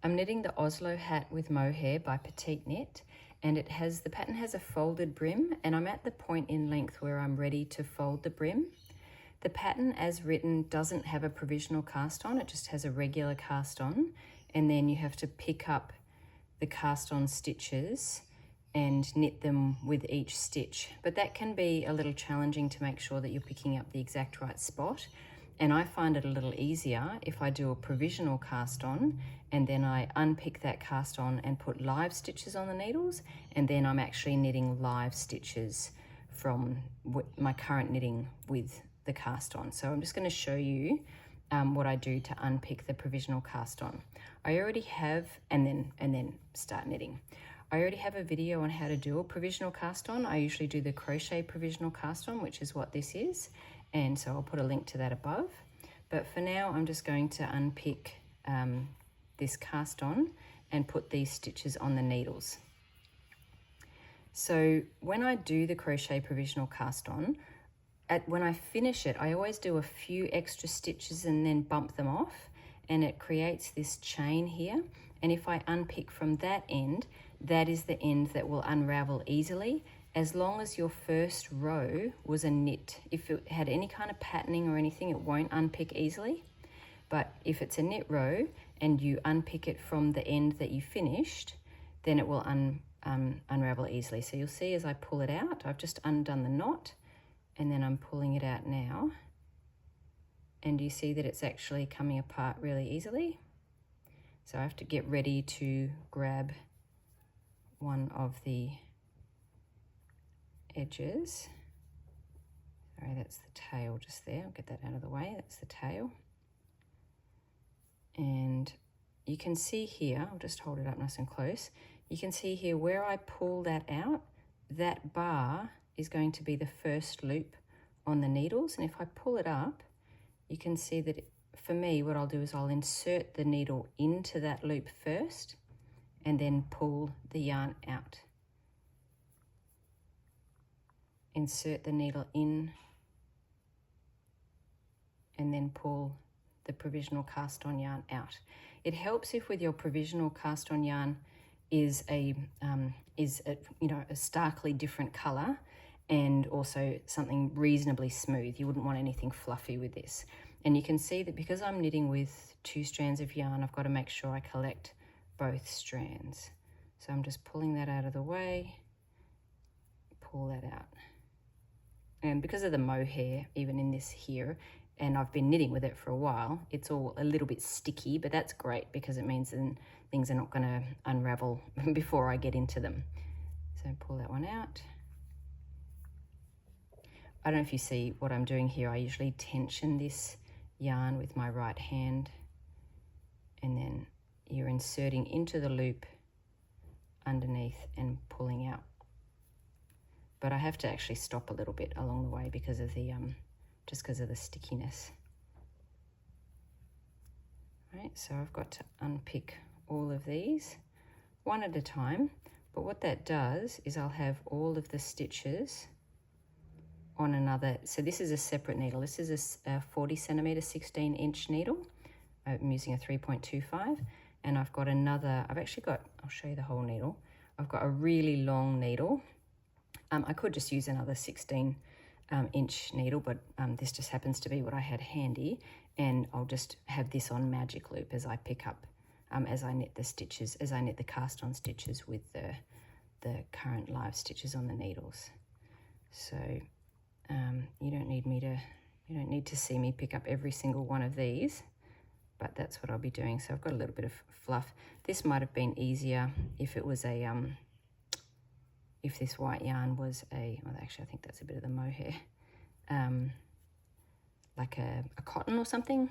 I'm knitting the Oslo hat with mohair by Petite knit, and the pattern has a folded brim, and I'm at the point in length where I'm ready to fold the brim. The pattern as written doesn't have a provisional cast on, it just has a regular cast on, and then you have to pick up the cast on stitches and knit them with each stitch. But that can be a little challenging to make sure that you're picking up the exact right spot. And I find it a little easier if I do a provisional cast on and then I unpick that cast on and put live stitches on the needles, and then I'm actually knitting live stitches from my current knitting with the cast on. So I'm just going to show you what I do to unpick the provisional cast on. I already have, and then start knitting. I already have a video on how to do a provisional cast on. I usually do the crochet provisional cast on, which is what this is. And so I'll put a link to that above. But for now, I'm just going to unpick this cast on and put these stitches on the needles. So when I do the crochet provisional cast on, when I finish it, I always do a few extra stitches and then bump them off, and it creates this chain here. And if I unpick from that end, that is the end that will unravel easily, as long as your first row was a knit. If it had any kind of patterning or anything, it won't unpick easily. But if it's a knit row and you unpick it from the end that you finished, then it will unravel easily. So you'll see as I pull it out, I've just undone the knot, and then I'm pulling it out now. And you see that it's actually coming apart really easily. So I have to get ready to grab one of the edges. Sorry, that's the tail just there. I'll get that out of the way. That's the tail. And you can see here, I'll just hold it up nice and close. You can see here where I pull that out, that bar is going to be the first loop on the needles. And if I pull it up, you can see that for me, what I'll do is I'll insert the needle into that loop first and then pull the yarn out. Insert the needle in and then pull the provisional cast on yarn out. It helps if with your provisional cast on yarn is a starkly different color and also something reasonably smooth. You wouldn't want anything fluffy with this. And you can see that because I'm knitting with 2 strands of yarn, I've got to make sure I collect both strands. So I'm just pulling that out of the way, pull that out. And because of the mohair, even in this here, and I've been knitting with it for a while, it's all a little bit sticky, but that's great because it means then things are not going to unravel before I get into them. So pull that one out. I don't know if you see what I'm doing here. I usually tension this yarn with my right hand, and then you're inserting into the loop underneath and pulling out. But I have to actually stop a little bit along the way because of the just because of the stickiness. Right, so I've got to unpick all of these one at a time, but what that does is I'll have all of the stitches on another. So this is a separate needle. This is a 40 centimeter 16-inch needle. I'm using a 3.25, and I've got another, I'll show you the whole needle. I've got a really long needle. I could just use another 16-inch needle, but this just happens to be what I had handy, and I'll just have this on magic loop as I pick up, as I knit the stitches, as I knit the cast on stitches with the current live stitches on the needles. So you don't need to see me pick up every single one of these, but that's what I'll be doing. So I've got a little bit of fluff. This might have been easier if it was a if this white yarn was well, actually I think that's a bit of the mohair, like a cotton or something,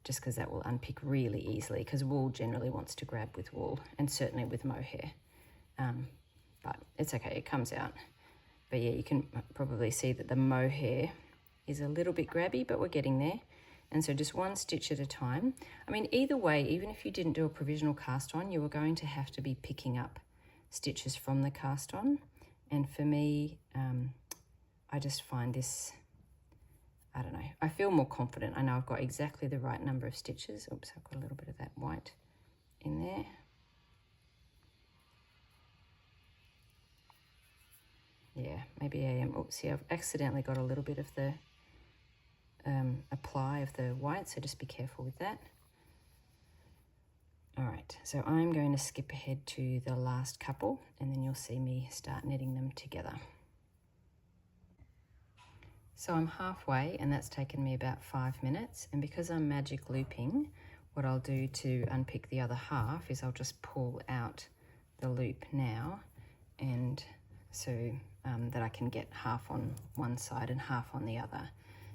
just because that will unpick really easily, because wool generally wants to grab with wool, and certainly with mohair, but it's okay, it comes out. But yeah, you can probably see that the mohair is a little bit grabby, but we're getting there. And so just one stitch at a time. I mean, either way, even if you didn't do a provisional cast on, you were going to have to be picking up stitches from the cast on. And for me, I just find this, I don't know, I feel more confident. I know I've got exactly the right number of stitches. Oops, I've got a little bit of that white in there. Yeah, maybe I am. Oops, see, I've accidentally got a little bit of the apply of the white, so just be careful with that. All right, so I'm going to skip ahead to the last couple, and then you'll see me start knitting them together. So I'm halfway, and that's taken me about 5 minutes, and because I'm magic looping, what I'll do to unpick the other half is I'll just pull out the loop now, and so that I can get half on one side and half on the other.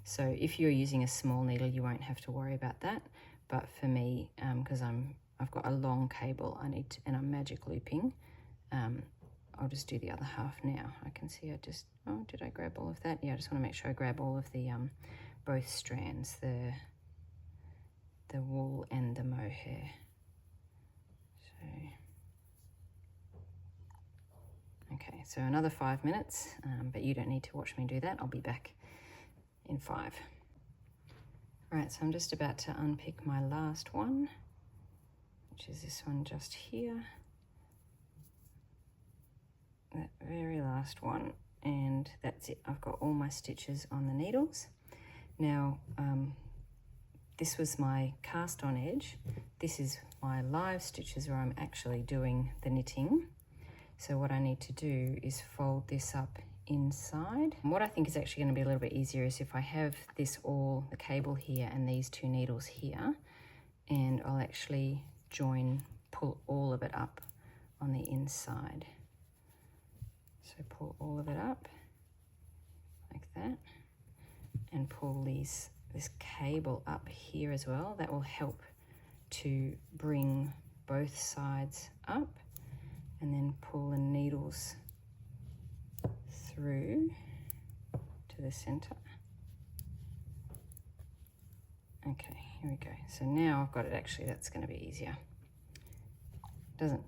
So if you're using a small needle, you won't have to worry about that, but for me, because I've got a long cable and I'm magic looping, I'll just do the other half now. I can see oh, did I grab all of that? Yeah, I just want to make sure I grab all of the both strands, the wool and the mohair. So, okay, so another 5 minutes, but you don't need to watch me do that. I'll be back in 5. All right, so I'm just about to unpick my last one, which is this one just here. That very last one, and that's it. I've got all my stitches on the needles. Now, this was my cast on edge. This is my live stitches where I'm actually doing the knitting. So what I need to do is fold this up inside. And what I think is actually going to be a little bit easier is if I have the cable here and these 2 needles here, and I'll actually pull all of it up on the inside. So pull all of it up like that, and pull this cable up here as well. That will help to bring both sides up, and then pull the needles through to the center. Okay, here we go. So now I've got it. Actually, that's going to be easier.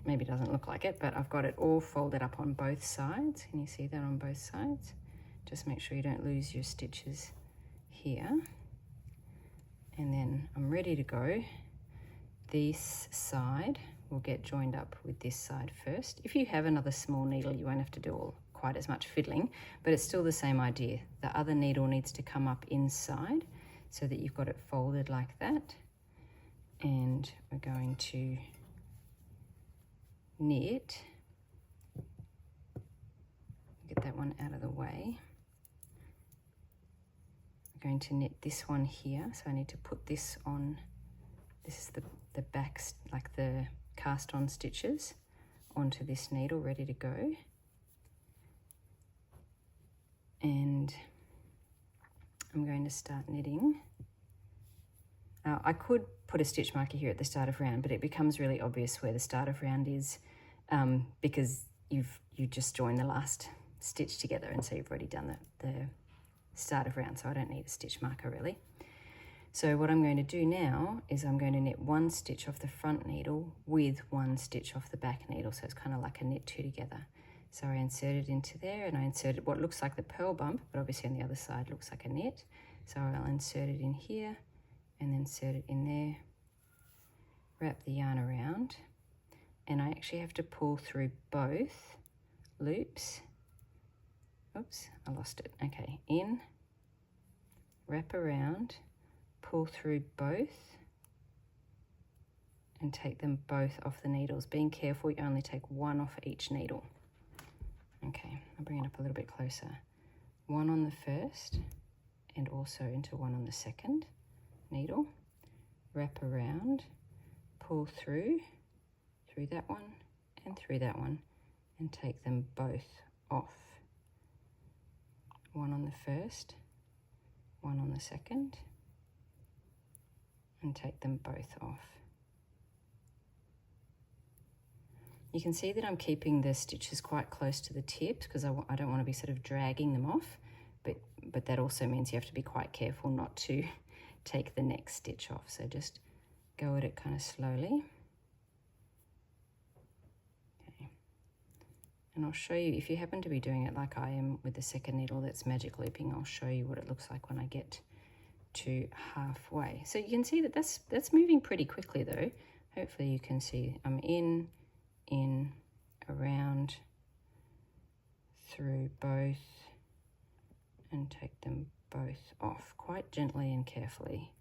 Maybe doesn't look like it, but I've got it all folded up on both sides. Can you see that on both sides? Just make sure you don't lose your stitches here. And then I'm ready to go. This side will get joined up with this side first. If you have another small needle, you won't have to do quite as much fiddling, but it's still the same idea. The other needle needs to come up inside so that you've got it folded like that. And we're going to knit, get that one out of the way. We're going to knit this one here, so I need to put this on. This is the back, like the cast on stitches, onto this needle, ready to go. And I'm going to start knitting. I could put a stitch marker here at the start of round, but it becomes really obvious where the start of round is, because you just joined the last stitch together, and so you've already done the start of round, so I don't need a stitch marker really. So what I'm going to do now is I'm going to knit 1 stitch off the front needle with 1 stitch off the back needle, so it's kind of like a knit 2 together. So I inserted into there, and I inserted what looks like the purl bump, but obviously on the other side looks like a knit. So I'll insert it in here, and then insert it in there, wrap the yarn around, and I actually have to pull through both loops. Oops, I lost it. Okay, in, wrap around, pull through both, and take them both off the needles. Being careful, you only take 1 off each needle. Okay, I'll bring it up a little bit closer. 1 on the first, and also into 1 on the second needle, wrap around, pull through that one and through that one, and take them both off. 1 on the first, 1 on the second, and take them both off. You can see that I'm keeping the stitches quite close to the tips because I don't want to be sort of dragging them off, but that also means you have to be quite careful not to take the next stitch off. So just go at it kind of slowly. Okay. And I'll show you, if you happen to be doing it like I am with the second needle that's magic looping, I'll show you what it looks like when I get to halfway. So you can see that that's moving pretty quickly though. hopefully you can see I'm in, around, through both, and take them both off quite gently and carefully.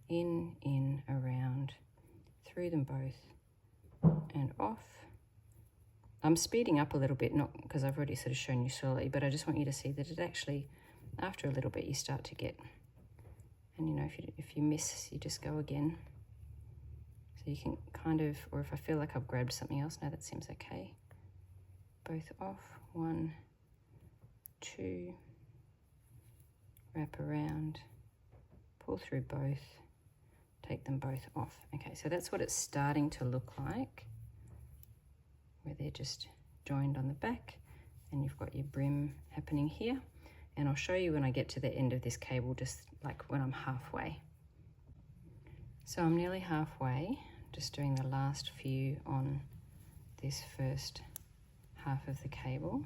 In, around, through them both, and off. I'm speeding up a little bit, not because I've already sort of shown you slowly, but I just want you to see that it actually, after a little bit, you start to get, and you know, if you miss, you just go again. So you can kind of, or if I feel like I've grabbed something else, no, that seems okay. Both off, 1, 2, wrap around, pull through both, take them both off. Okay, so that's what it's starting to look like, where they're just joined on the back, and you've got your brim happening here. And I'll show you when I get to the end of this cable, just like when I'm halfway. So I'm nearly halfway, just doing the last few on this first half of the cable.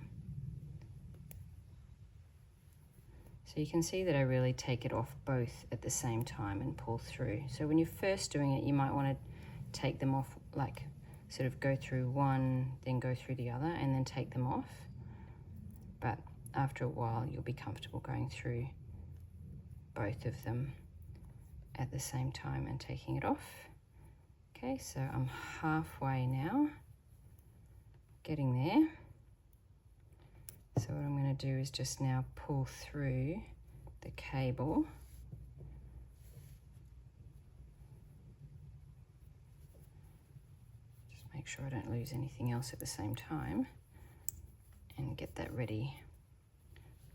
So you can see that I really take it off both at the same time and pull through. So when you're first doing it, you might want to take them off, like sort of go through one, then go through the other, and then take them off. But after a while, you'll be comfortable going through both of them at the same time and taking it off. Okay, so I'm halfway now, getting there. So what I'm going to do is just now pull through the cable. Just make sure I don't lose anything else at the same time, and get that ready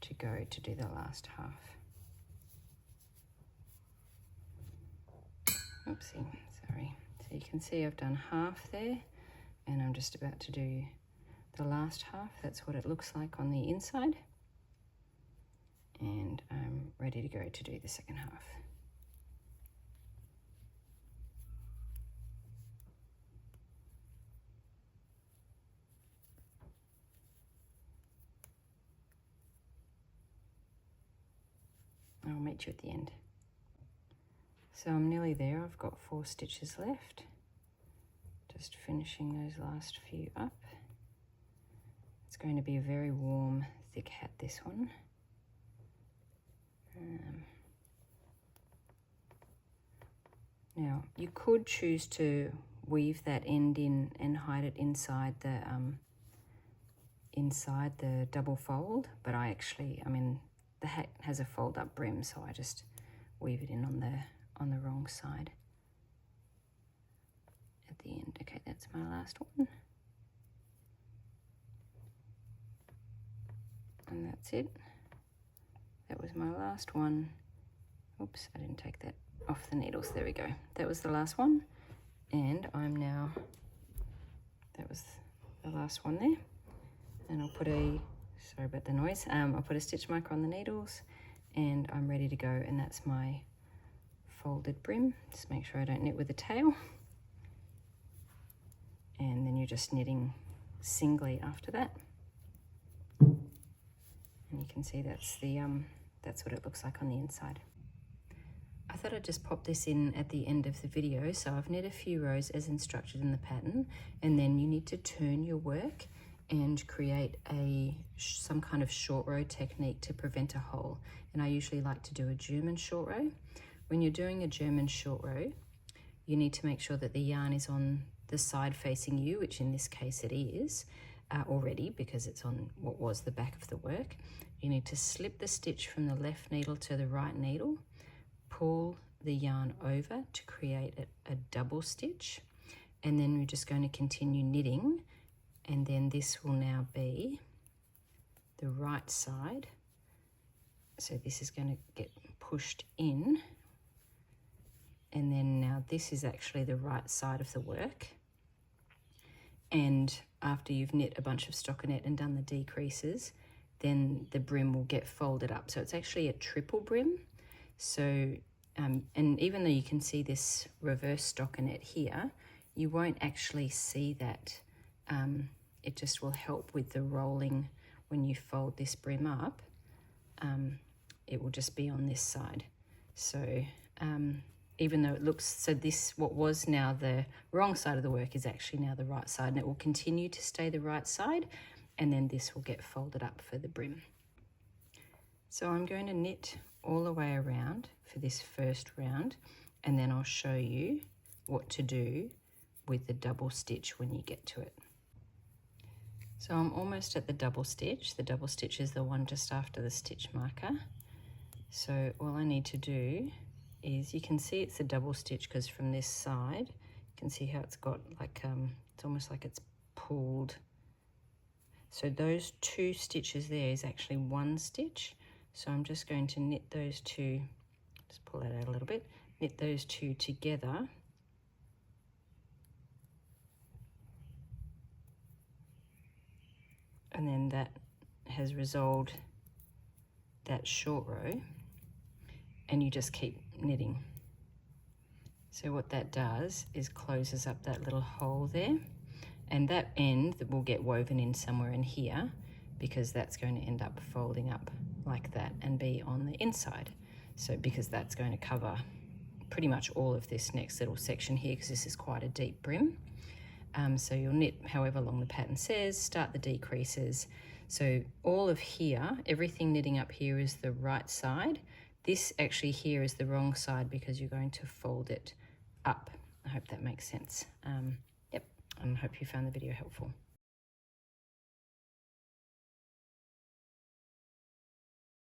to go to do the last half. Oopsie, sorry. So you can see I've done half there, and I'm just about to do the last half. That's what it looks like on the inside. And I'm ready to go to do the second half. I'll meet you at the end. So I'm nearly there. I've got 4 stitches left. Just finishing those last few up. It's going to be a very warm, thick hat, this one. Now, you could choose to weave that end in and hide it inside the double fold, but I mean, the hat has a fold-up brim, so I just weave it in on the wrong side at the end. Okay, that's my last one. And that's it. That was my last one. Oops, I didn't take that off the needles. There we go. That was the last one. And that was the last one there. And I'll put sorry about the noise. I'll put a stitch marker on the needles, and I'm ready to go. And that's my folded brim. Just make sure I don't knit with the tail. And then you're just knitting singly after that. And you can see that's what it looks like on the inside. I thought I'd just pop this in at the end of the video. So I've knit a few rows as instructed in the pattern, and then you need to turn your work and create some kind of short row technique to prevent a hole. And I usually like to do a German short row. When you're doing a German short row, you need to make sure that the yarn is on the side facing you, which in this case it is already, because it's on what was the back of the work. You need to slip the stitch from the left needle to the right needle, pull the yarn over to create a double stitch, and then we're just going to continue knitting, and then this will now be the right side. So this is going to get pushed in, and then now this is actually the right side of the work. And after you've knit a bunch of stockinette and done the decreases, then the brim will get folded up. So it's actually a triple brim. So, and even though you can see this reverse stockinette here, you won't actually see that. It just will help with the rolling when you fold this brim up. It will just be on this side. So even though it looks, so this, what was now the wrong side of the work is actually now the right side, and it will continue to stay the right side, and then this will get folded up for the brim. So I'm going to knit all the way around for this first round, and then I'll show you what to do with the double stitch when you get to it. So I'm almost at the double stitch. The double stitch is the one just after the stitch marker. So all I need to do is, you can see it's a double stitch because from this side, you can see how it's got like, it's almost like it's pulled. So those 2 stitches there is actually 1 stitch. So I'm just going to knit those 2, just pull that out a little bit, knit those 2 together. And then that has resolved that short row, and you just keep knitting. So what that does is closes up that little hole there, and that end that will get woven in somewhere in here, because that's going to end up folding up like that and be on the inside. So because that's going to cover pretty much all of this next little section here, because this is quite a deep brim. So you'll knit however long the pattern says, start the decreases. So all of here, everything knitting up here is the right side. This actually here is the wrong side because you're going to fold it up. I hope that makes sense. Yep, I hope you found the video helpful.